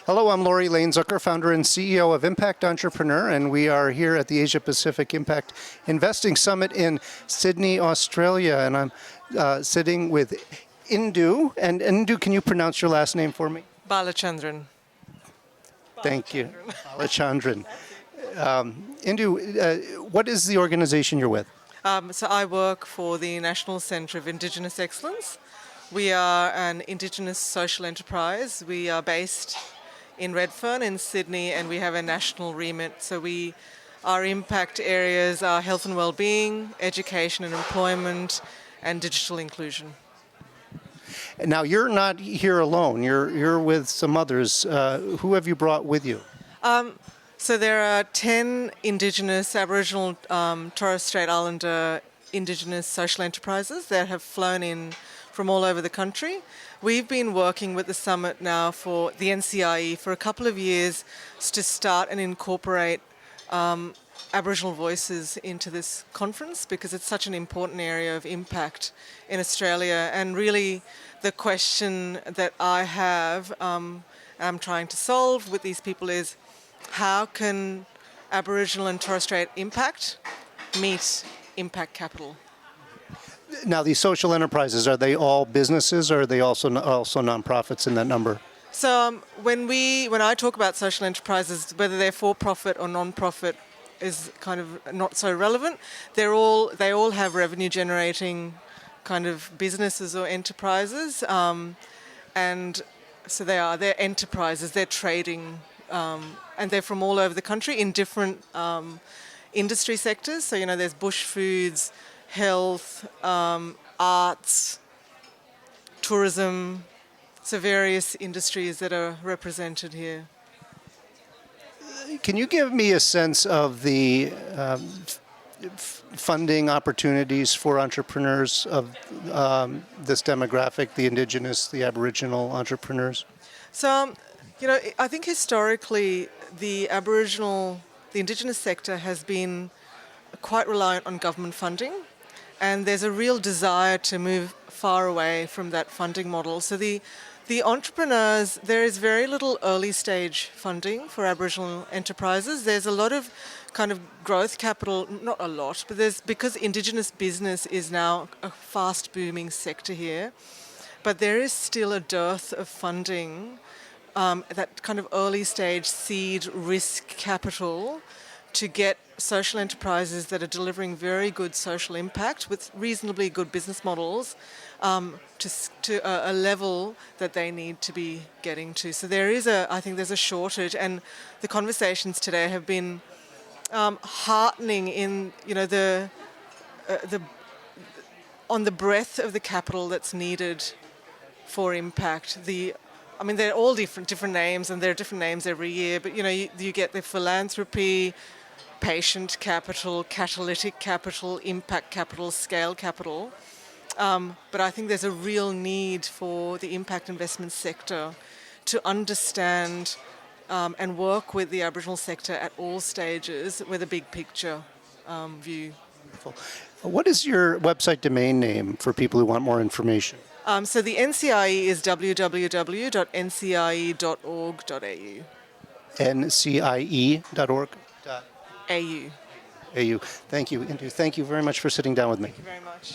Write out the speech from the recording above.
Hello, I'm Laurie Lane-Zucker, founder and CEO of Impact Entrepreneur, and we are here at the Asia Pacific Impact Investing Summit in Sydney, Australia. And I'm sitting with Indu. And Indu, can you pronounce your last name for me? Balachandran. Thank you. Balachandran. Indu, what is the organization you're with? So I work for the National Centre of Indigenous Excellence. We are an Indigenous social enterprise. We are based in Redfern in Sydney, and we have a national remit. So our impact areas are health and well-being, education and employment, and digital inclusion. Now, you're not here alone. You're with some others. Who have you brought with you? So there are 10 Indigenous, Aboriginal, Torres Strait Islander Indigenous social enterprises that have flown in from all over the country. We've been working with the summit now for the NCIE for a couple of years to start and incorporate Aboriginal voices into this conference because it's such an important area of impact in Australia. And really the question that I have, I'm trying to solve with these people is, how can Aboriginal and Torres Strait impact meet impact capital? Now, these social enterprises, are they all businesses, or are they also nonprofits in that number? So when I talk about social enterprises, whether they're for-profit or non-profit is kind of not so relevant. They all have revenue-generating kind of businesses or enterprises, and so they're enterprises. They're trading, and they're from all over the country in different industry sectors. So there's bush foods, health, arts, tourism, so various industries that are represented here. Can you give me a sense of the funding opportunities for entrepreneurs of this demographic, the Indigenous, the Aboriginal entrepreneurs? So, I think historically the Indigenous sector has been quite reliant on government funding. And there's a real desire to move far away from that funding model. So the entrepreneurs, there is very little early stage funding for Aboriginal enterprises. There's a lot of kind of growth capital, not a lot, but because Indigenous business is now a fast booming sector here, but there is still a dearth of funding, that kind of early stage seed risk capital to get social enterprises that are delivering very good social impact with reasonably good business models to a level that they need to be getting to. So I think there's a shortage, and the conversations today have been heartening in on the breadth of the capital that's needed for impact. They're all different names, and there are different names every year, but you get the philanthropy, patient capital, catalytic capital, impact capital, scale capital. But I think there's a real need for the impact investment sector to understand and work with the Aboriginal sector at all stages with a big picture view. Wonderful. What is your website domain name for people who want more information? So the NCIE is www.ncie.org.au. ncie.org. AU. AU. Thank you, Indu. Thank you very much for sitting down with me. Thank you very much.